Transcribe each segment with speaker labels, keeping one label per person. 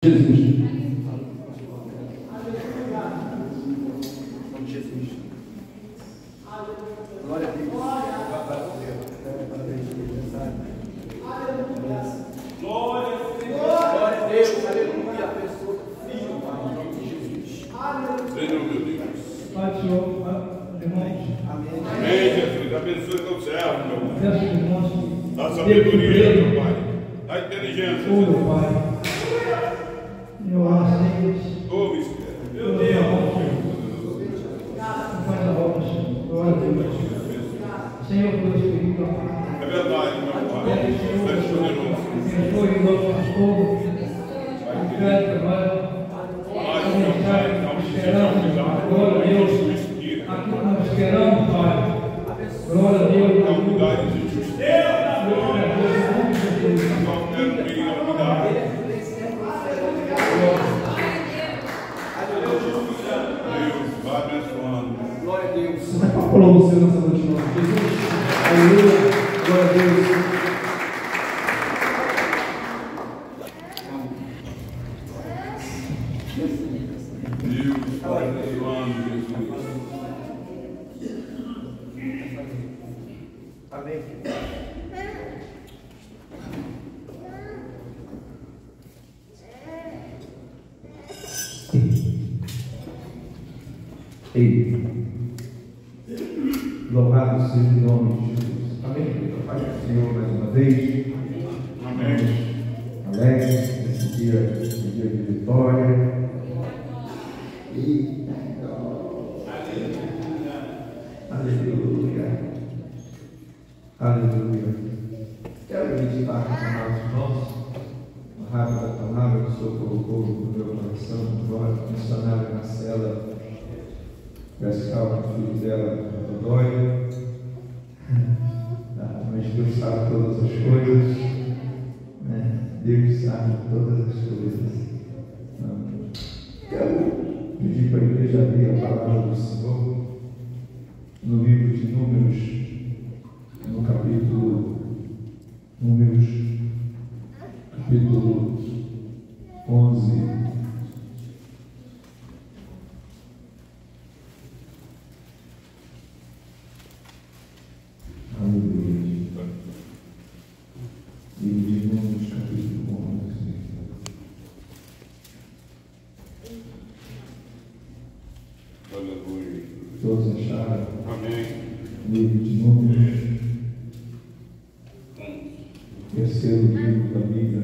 Speaker 1: Jesus. Glória a Deus. Glória a Deus. Aleluia. A pessoa do Filho, Pai, em nome de Jesus.
Speaker 2: Senhor, meu Deus.
Speaker 3: Pai, Senhor, irmãos.
Speaker 2: Amém. Amém, Jesus. Abençoe teu servo, meu Pai.
Speaker 3: Peço, irmãos,
Speaker 2: Dá sabedoria, meu Pai. Dá inteligência.
Speaker 3: Oh, meu Pai. Eu aceito.
Speaker 2: Oh, Espírito.
Speaker 3: Meu Deus. Faz a obra, Senhor. Glória a Deus. Senhor, pelo Espírito.
Speaker 2: É verdade, meu Pai. Você é poderoso.
Speaker 3: Abençoe o nosso pastor. Obrigado, trabalho. Glória a Deus. Aqui nós esperamos, Pai. Glória a Deus.
Speaker 2: Unidade de justiça.
Speaker 1: Glória a Deus.
Speaker 3: Você vai falar você nessa noite, nome de Jesus. Aleluia. Glória a Deus.
Speaker 2: Deus, Pai, abençoando Jesus.
Speaker 1: Amém.
Speaker 4: Ei, louvado seja o nome de Jesus. Amém. Pai do Senhor mais uma vez.
Speaker 2: Amém.
Speaker 4: Alegre nesse dia de vitória. E aleluia. Aleluia. Quero meditar com os amados irmãos uma rápida palavra que o Senhor colocou no meu coração, agora, missionária Marcela Gascal, filho dela, Dodói. Mas Deus sabe todas as coisas, né? Deus sabe todas as coisas. Quero pedir para a igreja abrir a palavra do Senhor no livro de Números, no capítulo Números, capítulo 11. Aleluia. E de Números, capítulo 11.
Speaker 2: Aleluia.
Speaker 4: Todos acharam?
Speaker 2: Amém.
Speaker 4: Livro de Números, terceiro livro da Bíblia,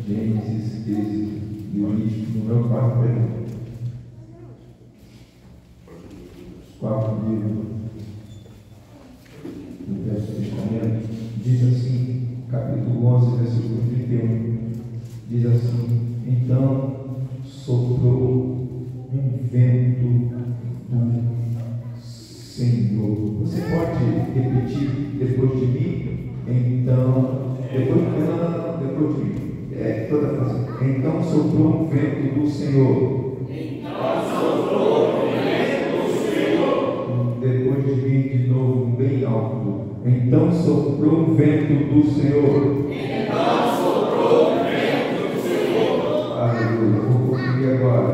Speaker 4: Gênesis, Êxodo, Levítico, número 4, perdão. Quarto livro do Velho Testamento, diz assim, capítulo 11, versículo 31, diz assim: então soprou um vento do Senhor. Você pode repetir depois de mim? Então, depois de mim. Toda a frase. Então soprou um vento do Senhor. Então soprou um vento do Senhor. Depois de mim, de novo, bem alto. Então soprou um vento do Senhor. Então soprou um vento do Senhor. Aleluia. Vou concluir agora.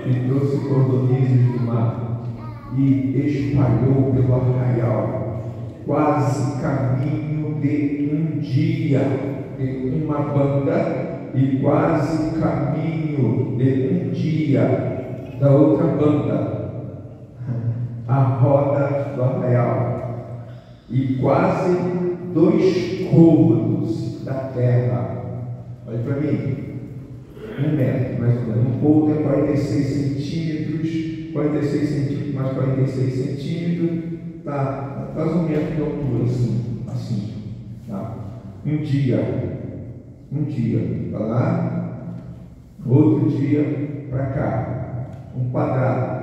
Speaker 4: E trouxe cordonizes do mar e espalhou pelo arraial, quase caminho de um dia, de uma banda, e quase caminho de um dia da outra banda, a roda do arraial, e quase 2 côvados da terra. Olha para mim. 1 metro, mais ou menos. Um pouco é 46 centímetros, 46 centímetros mais 46 centímetros, tá? Quase 1 metro de altura, assim, tá? Um dia para lá, outro dia para cá, um quadrado,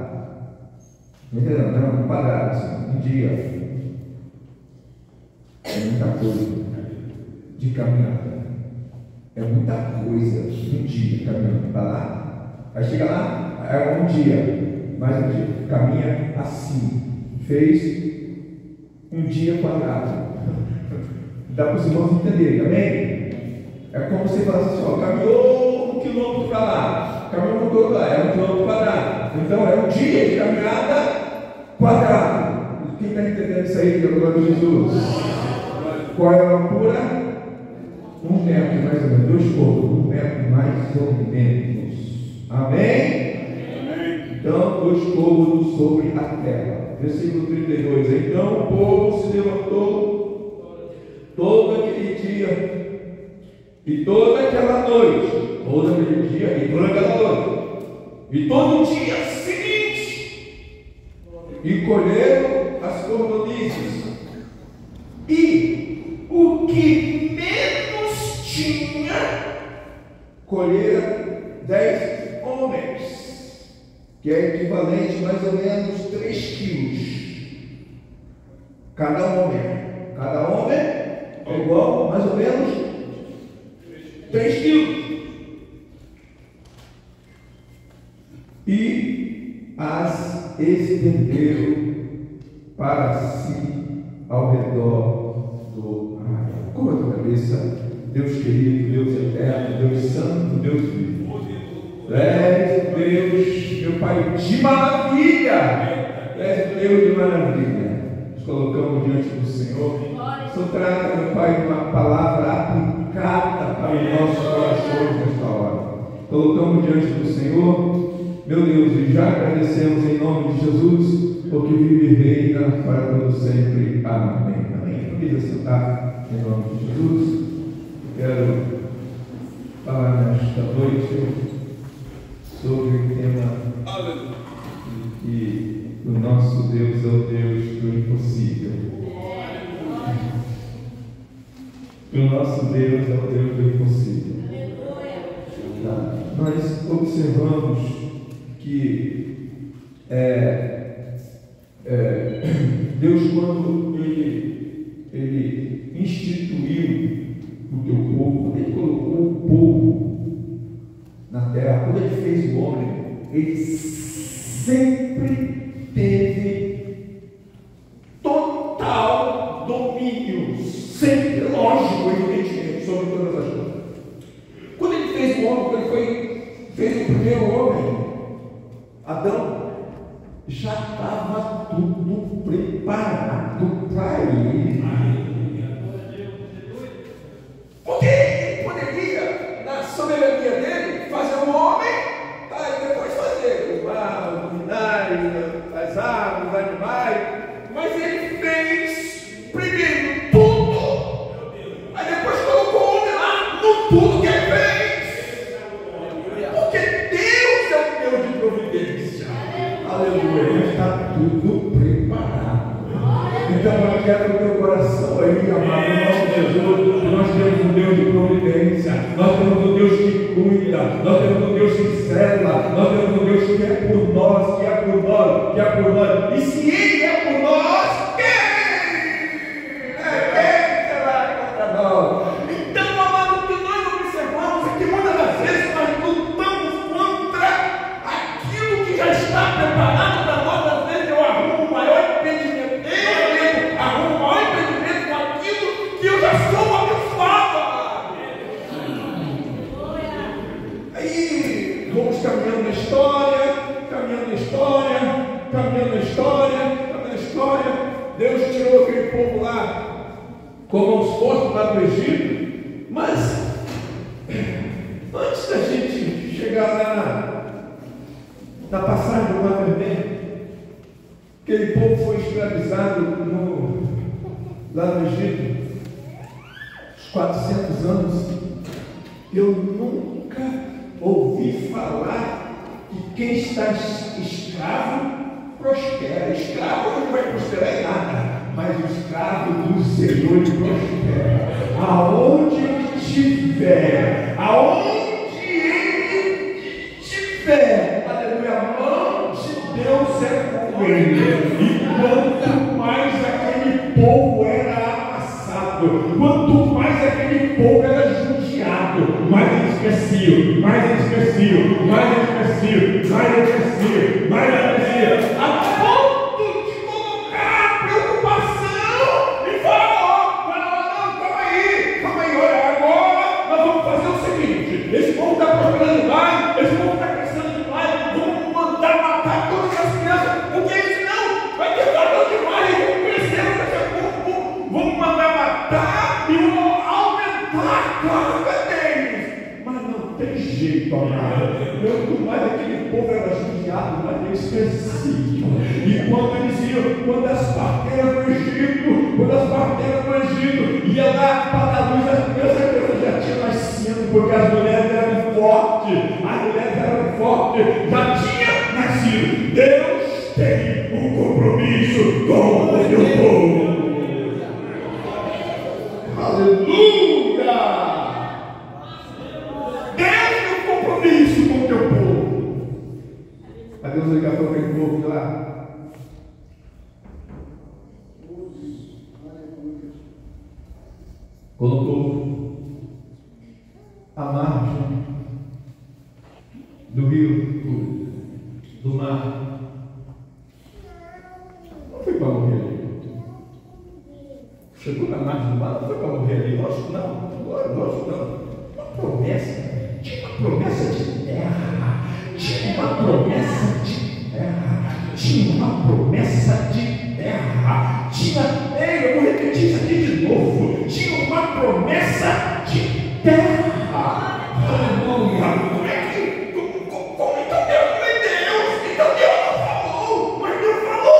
Speaker 4: entendeu? Não, um quadrado, assim, um dia. É muita coisa de caminhada. É muita coisa, um dia caminhando para lá, aí chega lá, é um dia, mais um dia, caminha assim, fez um dia quadrado. Dá para os irmãos entenderem, amém? É como se falasse assim, ó, lá, era um plano quadrado. Então era um dia de caminhada quadrado. Quem está entendendo isso aí, glória a Jesus? Qual é a altura? 1 metro, mais ou menos, 2 côvados, 1 metro mais ou menos. Amém? Então, 2 côvados sobre a terra. Versículo 32. Então o povo se levantou todo aquele dia e toda aquela noite, todo aquele dia e toda aquela noite, e todo o dia seguinte, e colheram as cordonices. E o que menos tinha, colheram 10 homens, que é equivalente mais ou menos 3 quilos. Cada homem é igual mais ou menos 3 quilos. E as estenderam para si ao redor do arraial. Curva a tua cabeça, Deus querido, Deus eterno, Deus santo, Deus vivo. És Deus, meu Pai, de maravilha. És Deus de maravilha. Nos colocamos diante do Senhor. Só trata, meu Pai, de uma palavra aplicada para os nossos corações nesta hora. Colocamos diante do Senhor, meu Deus, e já agradecemos em nome de Jesus, porque vive e reina para todo sempre. Amém. Amém. Precisa sentar em nome de Jesus. Quero falar nesta noite sobre o tema que o nosso Deus é o Deus do impossível. O nosso Deus é o Deus do impossível. Tá? Nós observamos que Deus, quando ele instituiu o teu povo, quando ele colocou o povo na terra, quando ele fez o homem, ele sempre teve total domínio, sempre, lógico, evidentemente, sobre todas as coisas. Quando ele fez o homem, quando ele fez o primeiro homem, Adão, já estava tudo preparado para ele. Porque ele poderia, na soberania dele, fazer o homem, e depois fazer o mar, o minério, as árvores, os animais. Mas ele fez primeiro tudo, aí depois colocou o homem lá no tudo que ele fez. Porque Deus é o Deus de providência. Aleluia, está tudo preparado. Então eu quero o teu coração aí, amado, em nome de Jesus. Nós temos um Deus de providência, nós temos um Deus que cuida, nós temos um Deus que cela, nós temos um Deus que é por nós, que é por nós, que é por nós. E se Ele é por nós, quem será contra nós? Então, amado, o que nós observamos é que muitas das vezes nós lutamos contra aquilo que já está preparado para nós. Às vezes eu arrumo o maior impedimento, arrumo o maior impedimento com aquilo que eu já sou abençoado. Aí vamos caminhando na história, Deus tirou aquele povo lá com mãos fortes lá do Egito. Mas antes da gente chegar lá na passagem do Mar Vermelho, aquele povo foi escravizado lá no Egito, uns 400 anos. Eu nunca ouvi falar que quem está escravo prospera. Escravo não vai prosperar em nada, mas o escravo do Senhor prospera. Aonde ele estiver, aleluia, a mão de Deus é com ele. E quanto mais aquele povo era amassado, quanto mais aquele povo era judiado, mais eles cresciam, a ponto de colocar preocupação em Faraó. Não, calma aí, olha, agora nós vamos fazer o seguinte: esse povo está prosperando demais, esse povo está crescendo demais, jeito, amado. Quanto mais aquele povo era judiado, mais eles cresciam. E quando as parteiras do Egito, ia lá para a luz, as crianças já tinham nascido, porque as mulheres eram fortes, já tinha nascido. Deus tem um compromisso com o seu povo. Aleluia! Deus tem um compromisso com o teu povo. A Deus ligar para aquele povo de lá. Colocou a margem do rio, do mar. Não foi para morrer ali. Chegou na margem do mar, não foi para morrer ali. Lógico não. Uma promessa. Tinha uma promessa de terra. Tinha uma promessa de terra. Eu vou repetir isso aqui de novo. Tinha uma promessa de terra. Aleluia. Então Deus não falou, mas Deus falou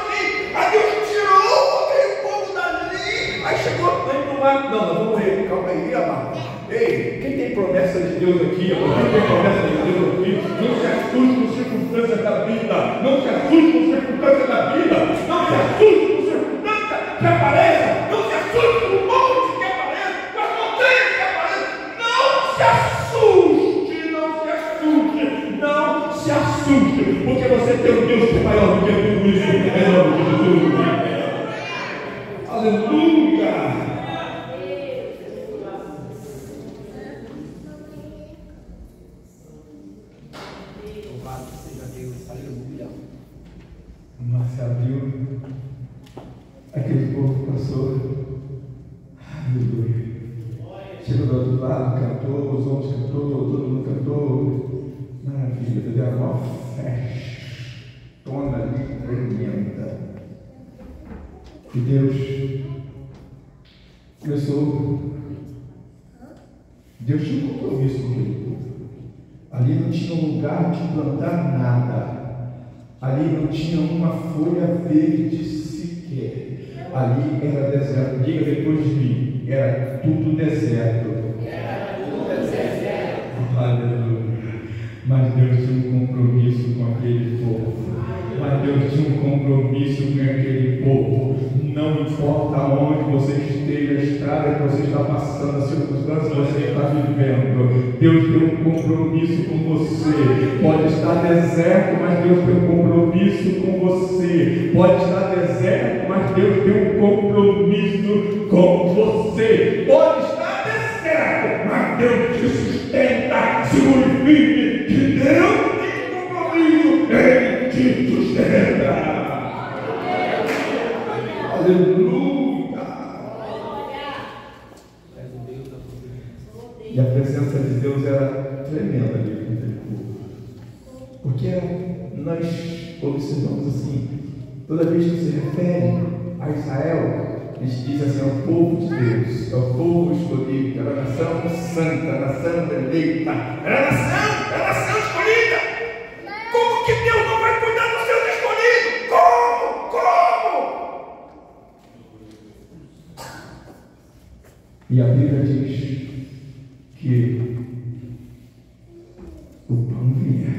Speaker 4: sim. Aí Deus tirou aquele povo dali. Aí chegou no mar. Não, vamos morrer. Calma aí, amado. Ei, quem tem promessa de Deus aqui? Quem tem promessa de Deus aqui? Não se assuste com circunstâncias da vida. Não se assuste com circunstâncias da vida. Não se assuste com circunstâncias que apareçam. Não se assuste com o monte que aparece, com as montanhas que aparecem. Não se assuste, porque você tem um Deus que é maior do que tudo isso. Em nome de Jesus. Aleluia. Mas se abriu, aquele povo passou, aleluia. Chegou do outro lado, cantou, os homens cantou, todo mundo cantou, maravilha, deu uma festona ali tremenda. E Deus tinha um compromisso com aquele povo. Ali não tinha um lugar de plantar nada. Ali não tinha uma folha verde sequer. Ali era deserto. Diga depois de mim. Era tudo deserto. Aleluia. Mas Deus tinha um compromisso com aquele povo. Não importa onde você esteja, a estrada que você está passando, a circunstância que você está vivendo, Deus tem um compromisso com você. Pode estar deserto, mas Deus tem um compromisso com você. Pode estar deserto, mas Deus tem um compromisso com você. Pode estar deserto, mas Deus te sustenta. Segure firme, que Deus tem um compromisso, Ele te sustenta. Aleluia! E a presença de Deus era tremenda ali naquele povo. Porque nós observamos assim, toda vez que se refere a Israel, a gente diz assim, é o povo de Deus, é o povo escolhido, era a nação santa, a nação eleita, era a nação escolhida. Como que Deus não vai cuidar dos seus escolhidos? Como? E a Bíblia diz que o pão vinha.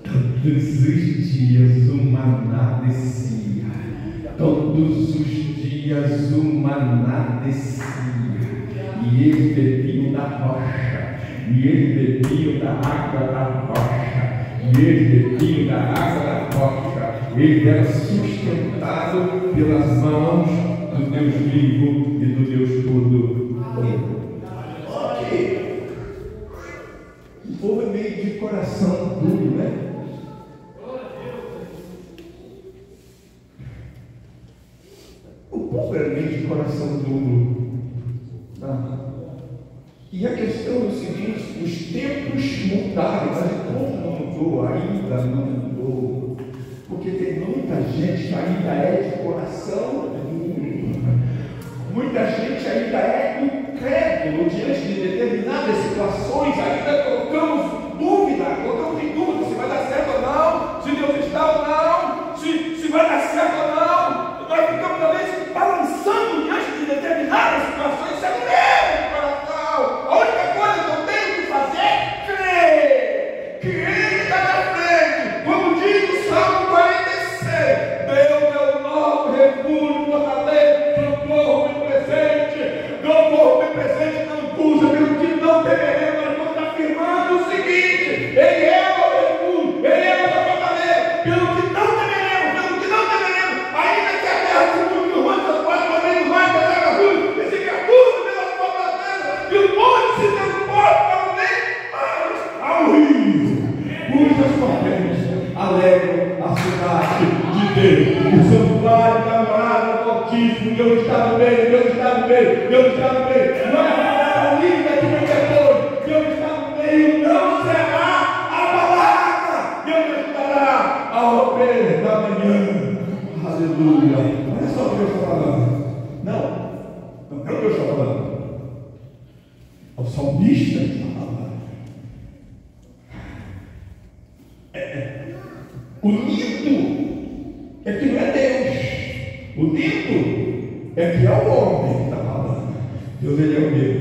Speaker 4: Todos os dias o maná descia. Todos os dias o maná descia. E eles bebiam da rocha. E eles bebiam da água da rocha. E eles bebiam da água da rocha. Eles eram sustentados pelas mãos do Deus vivo e do Deus todo-poderoso. Ok. O povo é meio de coração duro, né? O povo é meio de coração duro. Tá? E a questão é o seguinte: os tempos mudaram, mas o povo não mudou, ainda não mudou. Porque tem muita gente que ainda é de coração duro. Muita gente ainda é incrédulo diante de determinadas
Speaker 1: nós ainda colocamos dúvida, colocamos em dúvida se vai dar certo ou não, se Deus está ou não, se vai dar certo ou não. Nós ficamos talvez balançando diante de determinadas situações, sem Deus no coração. A única coisa que eu tenho que fazer é crer que Ele está na frente. Como diz o Salmo 46, Deus é o nosso refúgio, fortaleza, socorro bem presente. Socorro bem presente não custa, pelo que não temeremos. Nós estamos afirmando o seguinte: Ele é o refúgio, Ele é a nossa fortaleza, pelo que não temeremos, ainda que a terra se mude no ruim, as portas também no mar, que a terra ruim, e se tudo pelas fortalezas, e o monte se transporta para o meio ao rio, cujas correntes alegram a cidade de Deus. O santuário da morada do Altíssimo, Deus está no meio, Deus está no meio, Deus está no meio. Não é a linda que vem depois, Deus está no meio, não será abalada, Deus estará ao romper da manhã. Aleluia. Não é só o que Deus está falando. Não é o que Deus está falando. É o salmista que está falando. O lindo é que não é Deus. O lindo é que é o homem que está falando. Deus, Ele é o meu.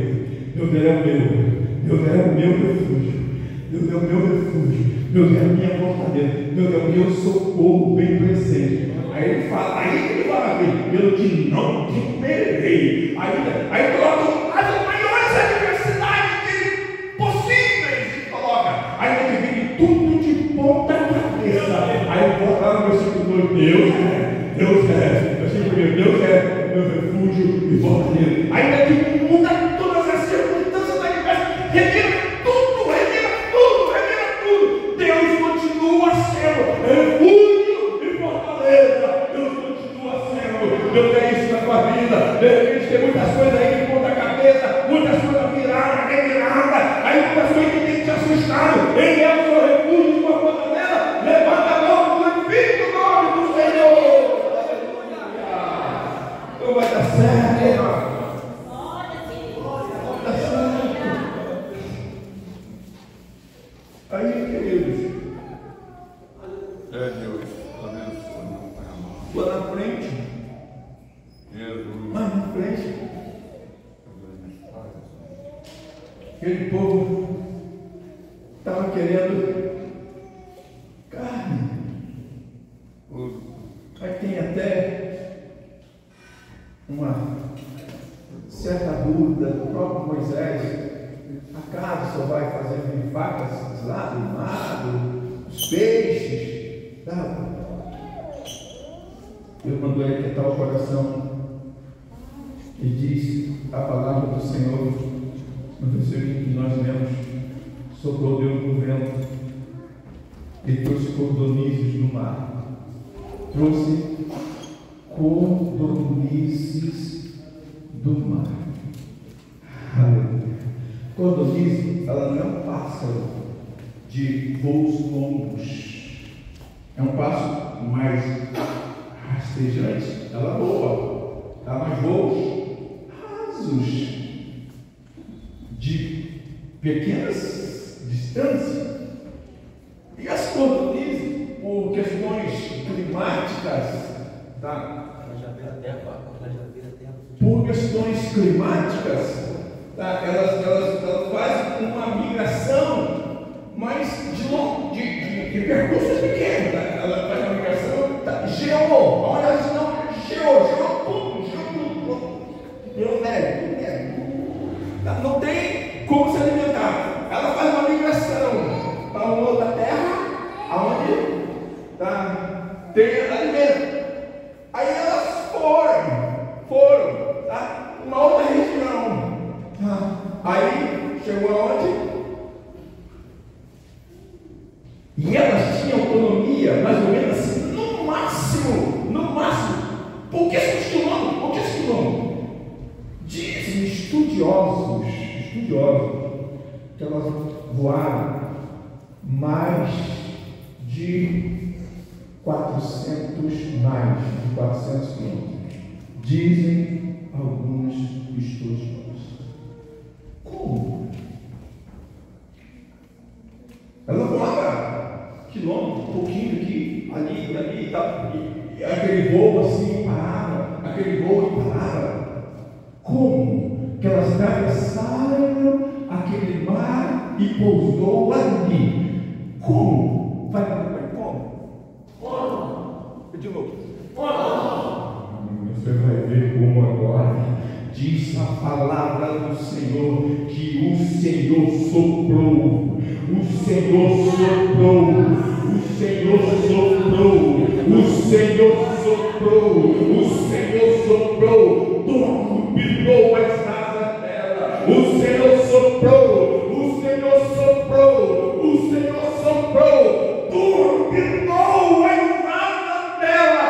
Speaker 1: Deus, Ele é o meu. Deus é o meu refúgio. Deus é o meu refúgio. Deus é a minha fortaleza. Deus é o meu socorro bem presente. Aí ele fala aqui, pelo que não temerei. Aí coloca as maiores adversidades possíveis. E coloca, ainda que vem tudo de ponta cabeça. Aí bota lá no versículo 2, Deus é, versículo 1, Deus é meu refúgio e fortaleza. Ainda que muda todas as circunstâncias adversas, revira tudo. Deus continua sendo refúgio e fortaleza. Deus continua sendo. Deus é isso na tua vida. De repente tem muitas coisas aí de ponta cabeça, muitas coisas viradas, reviradas, aí muitas coisas que tem te assustado. Ele é o seu refúgio e sua fortaleza. Levanta a mão, glorifica o nome do Senhor. Não vai dar certo, irmão. Vai dar certo. Aí, queridos,
Speaker 2: Deus,
Speaker 1: lá na frente, lá na frente, aquele povo estava querendo carne. Aí tem até uma certa dúvida do próprio Moisés: acaso só vai fazer vacas lá do mar, os peixes? Deus mandou ele aquietar o coração e diz a palavra do Senhor no versículo que nós lemos: soprou Deus no vento e trouxe cordonizes do mar, trouxe cordonizes do mar. Aleluia. Cordonize, ela não é um pássaro de voos longos, é um pássaro mais rastejante, ela voa, dá mais voos rasos, de pequenas distâncias. E as cordonizes, por questões climáticas, tá? Por questões climáticas, tá? Elas fazem uma migração, mas de percursos pequenos, tá? Ela faz uma migração, tá? Geou, olha elas não, geou tudo, deu neve, tá? Não tem como se alimentar. Ela faz uma migração para uma outra terra, aonde tá? Tem alimento. Aí elas foram, tá? Uma outra região. Aí chegou aonde? E elas tinham autonomia, mais ou menos assim, no máximo, pouquíssimos quilômetros. Dizem estudiosos, que elas voaram mais de 400 quilômetros. Dizem alguns estudiosos. Como
Speaker 4: quilômetros, um pouquinho aqui, ali, ali, tá, e aquele voo assim parava, aquele voo parava. Como que elas atravessaram aquele mar e pousou ali? Como? Vai para como? De novo. Você vai ver como agora. Diz a palavra do Senhor que o Senhor soprou. O Senhor soprou. O Senhor soprou. O Senhor soprou. O Senhor soprou. Turbinou as asas dela. O Senhor soprou. O Senhor soprou. O Senhor soprou. Turbinou as asas dela.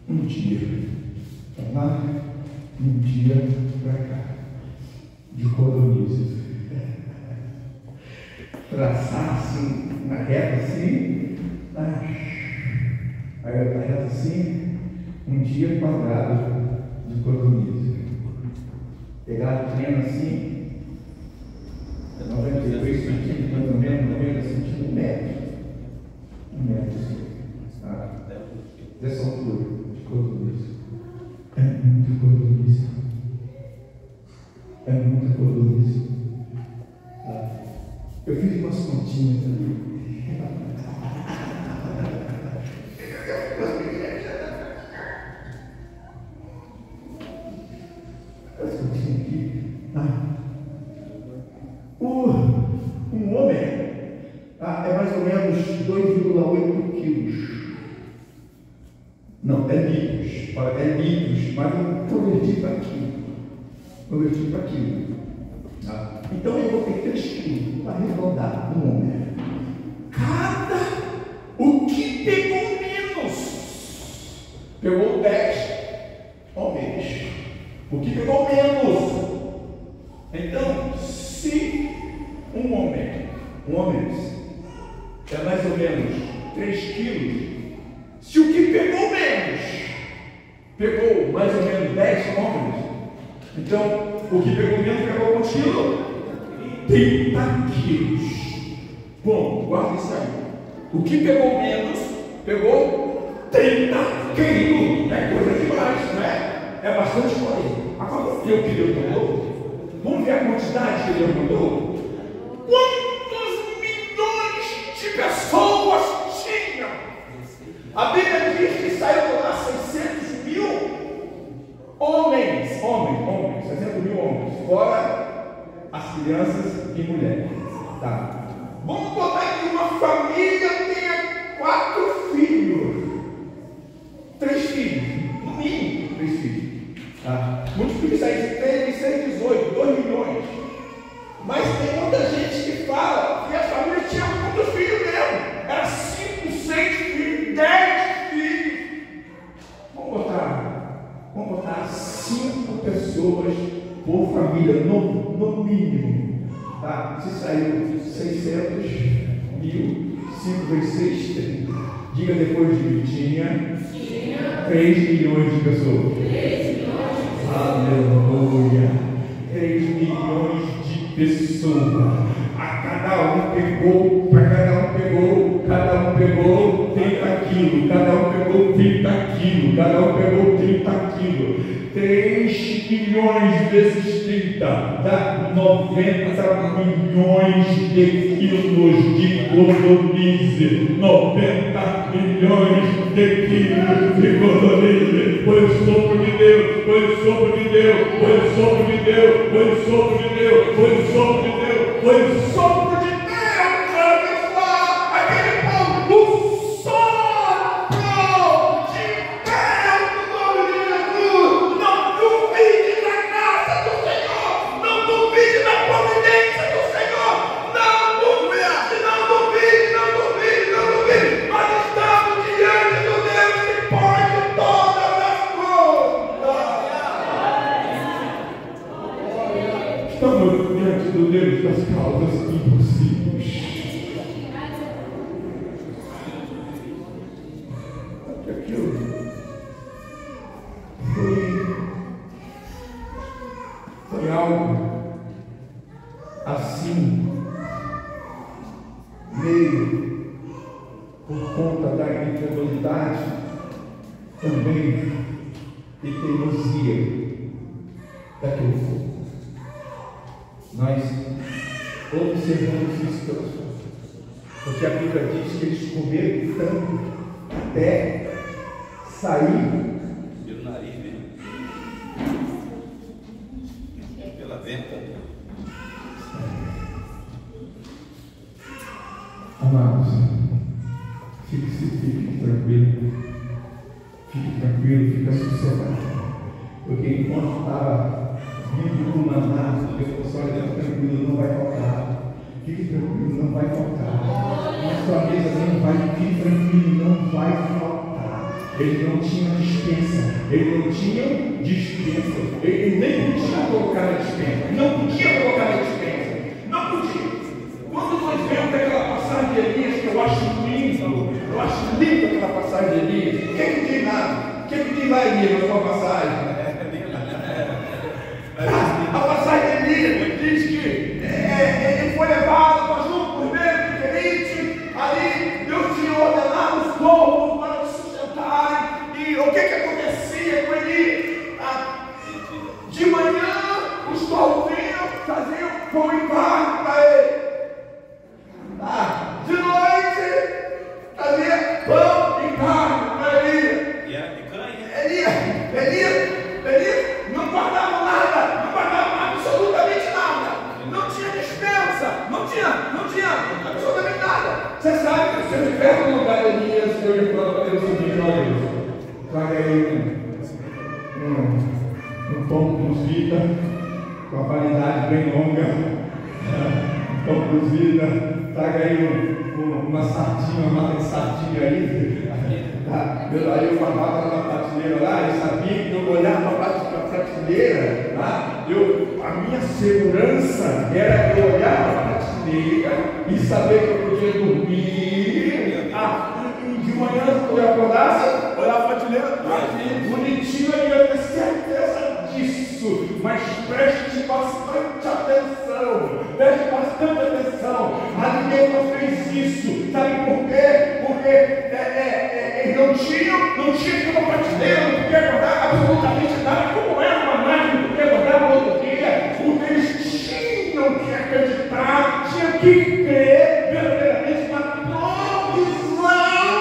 Speaker 4: Um dia para lá, um dia para cá, de cordonices. Traçar assim, na reta assim, aí a reta assim, um dia quadrado de cordonices. Pegar o trem assim, 92 centímetros, mais ou menos, 90 centímetros, 1 metro. 1 metro assim, tá? Dessa altura. Cordonice. É muita cordonice. É muita cordonice. Eu fiz umas continhas ali. As continhas aqui. Um homem é mais ou menos 2,8 quilos. Não, é litros, mas eu converti para quilo. Então eu vou ter 3 quilos para arredondar um homem. O que pegou menos? Pegou 10 homens. O que pegou menos? Então, se um homem é mais ou menos 3 quilos, se o que pegou menos pegou mais ou menos 10 homens, então o que pegou menos pegou contigo 30 quilos. Bom, guarda isso aí. O que pegou menos pegou 30 quilos. É coisa demais, não é? É bastante coisa. Agora vamos ver o que Deus mandou. Vamos ver a quantidade que Deus mandou. Quantos milhões de pessoas tinham? A Bíblia diz que saiu de lá 600 mil homens, 600 mil homens, fora as crianças e mulheres. Tá. Vamos botar que uma família tenha 4 filhos, 3 filhos, no mínimo 3 filhos. Tá. Multiplica isso aí, 3, 6, 18, 2 milhões. Mas tem muita gente que fala que a família tinha muitos filhos mesmo. Era 5, 6 filhos, 10 filhos. Vamos botar 5 pessoas por família, no mínimo. Tá? Se saiu 600 mil, 5 vezes 6, 30. Diga depois de tinha 3 milhões de pessoas. 3 milhões. Aleluia. 3 milhões de pessoas. Cada um pegou 30 quilos, cada um pegou 30 quilos, cada um pegou 30 quilos.
Speaker 1: 3 milhões vezes 30 dá 90 milhões de quilos de codorniz. 90 milhões de quilos de codorniz. Foi o sopro de Deus, foi o sopro de Deus, foi o sopro de Deus, foi o sopro de Deus, foi o sopro de Deus, foi o sopro de Deus. Estamos diante do Deus das causas impossíveis. Aquilo foi algo assim, meio por conta da incredulidade também e teimosia daquele povo. Nós observamos isso, porque a Bíblia diz que eles comeram tanto até sair
Speaker 2: pelo nariz, né? Pela venta.
Speaker 1: Amados, fique tranquilo, fica sossegado, porque enquanto estava vindo do maná, Deus falou: olha, fique tranquilo, não vai faltar. Fique tranquilo, não vai faltar. Na sua mesa não vai, fique tranquilo, não vai faltar. Ele não tinha dispensa, ele nem podia colocar na dispensa, não podia colocar na dispensa, não podia. Quando nós vemos aquela passagem de Elias, que eu acho lindo aquela passagem de Elias, o que é que tem lá? O que é que tem lá, Elias, na sua passagem? A passagem de Elias diz que ele foi levado para junto por meio diferente. Ali Deus tinha ordenado os povos para se sustentarem. E o que acontecia com ele? De manhã os povos vinham, faziam pão e carne para ele. De noite fazia pão e carne para ele.
Speaker 2: E era picanha?
Speaker 1: Elias não guardava nada, não guardava absolutamente nada, não tinha dispensa, não tinha absolutamente nada. Você sabe que se eu estiver no lugar de Elias, eu ia falar para ele o seguinte: olha isso, traga aí um pão cozido, com a validade bem longa, um pão cozido, traga aí uma sardinha, uma mata de sardinha aí. Aí eu guardava na prateleira lá, eu sabia que eu olhava para a prateleira, a minha segurança era eu olhar para a prateleira e saber que eu podia dormir. E de manhã, quando eu acordasse, olhar a prateleira, bonitinho, eu ia ter certeza disso. Mas preste bastante atenção, a ninguém não fez isso. Sabe por quê? Porque eles não tinha uma prateleira, não podia guardar absolutamente nada, como era uma máquina, não podia guardar no outro dia, porque eles tinham que acreditar, tinham que crer verdadeiramente na provisão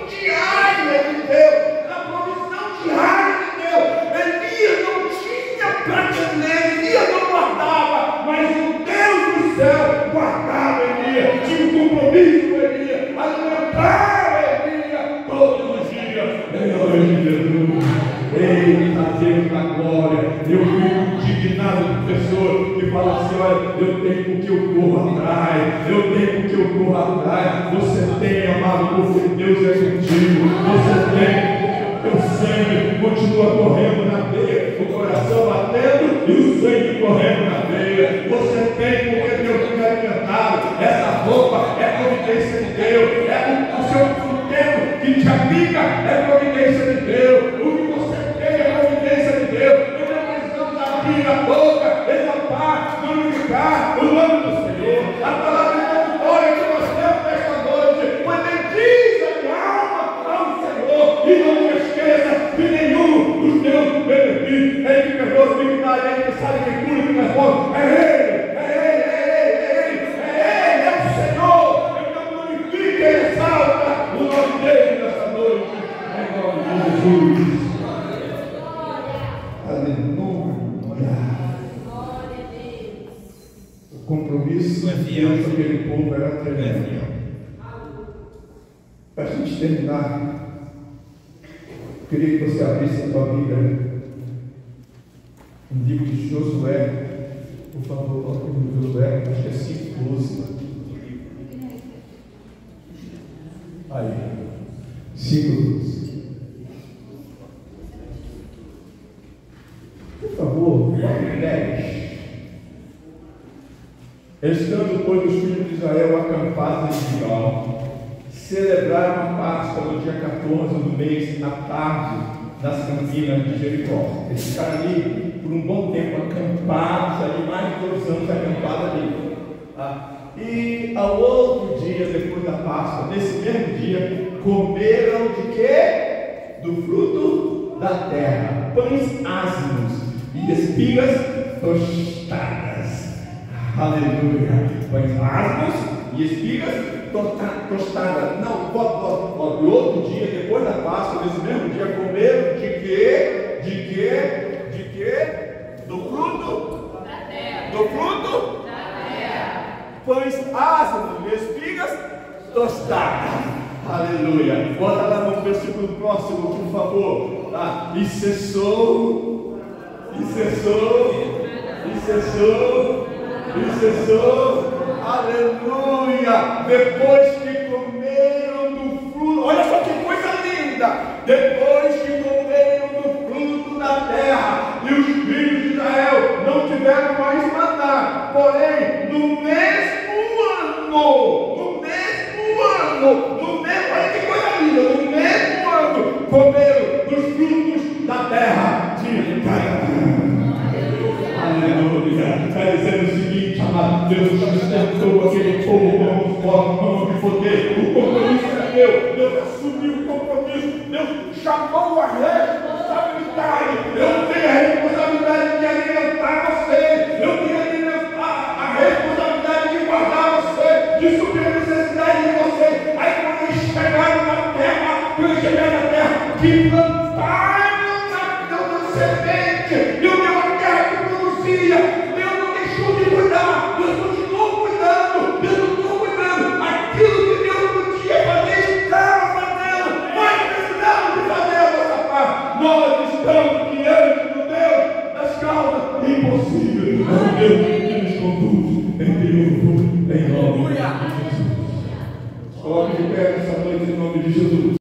Speaker 1: diária de Deus, na provisão diária de Deus. Elias não tinha prateleira, Elias não guardava, mas o Deus do céu guardava Elias, tinha um compromisso com Elias, alimentava Elias todos os dias. Em nome de Jesus, eita Deus da glória, eu fico indignado com pessoas que falam assim: olha, eu tenho que eu corro atrás, você tem, amado, porque Deus é contigo, você tem. O sangue continua correndo na veia, o coração batendo e o sangue correndo na veia. Você tem porque Deus tem alimentado. Essa roupa é providência de Deus, o seu sustento que te abriga é providência de Deus. O que você tem é providência de Deus. Nós precisamos abrir a boca, exaltar, glorificar o nome do Senhor. A palavra de vitória que nós temos nesta noite foi: bendize a minha alma ao Senhor e não esqueça de nenhum dos teus benefícios.
Speaker 4: isso, Deus, aquele povo era tremendo. Para a gente terminar, eu queria que você abrisse a tua Bíblia no livro de Josué. Por favor, coloque no Josué, acho que é 5:12. Aí, 5:12. Por favor, coloque 10. Estando, pois, os filhos de Israel acampados em Gilgal, celebraram a Páscoa no dia 14 do mês, à tarde, nas campinas de Jericó. Eles ficaram ali por um bom tempo acampados ali, mais de 2 anos acampados ali. E ao outro dia, depois da Páscoa, nesse mesmo dia, comeram de quê? Do fruto da terra, pães ázimos e espigas tostadas. Aleluia! Pães ázimos e espigas tostadas. Não, no outro dia, depois da Páscoa, nesse mesmo dia, comeram de quê? De quê? De quê? Do fruto da terra. Do fruto da terra. Pães ázimos e espigas tostadas. Aleluia. Bota lá no versículo próximo, por favor. E cessou. Aleluia. Depois que comeram do fruto, olha só que coisa linda. Depois que comeram do fruto da terra, e os filhos de Israel não tiveram mais maná, porém no mesmo ano, olha que coisa linda, no mesmo ano comeram dos frutos da terra de Canaã. Aleluia. Está dizendo o seguinte, amado Deus, sustentou aquele povo com mão de poder. O compromisso é meu. Deus assumiu o compromisso. Deus chamou a responsabilidade. Eu tenho a responsabilidade de alimentar você. Eu tenho a responsabilidade de guardar você, de suprir a necessidade de você. Aí quando eles chegaram na terra, que plantaram na semente, e o meu terra que produzia, Deus não deixou de cuidar, Deus continuou cuidando, aquilo que Deus podia fazer, estava fazendo. Nós precisamos de fazer a nossa parte. Nós estamos diante do Deus das causas impossíveis. É o Deus que nos conduz em triunfo, em nome de Jesus. Coloque de pé essa noite em nome de Jesus.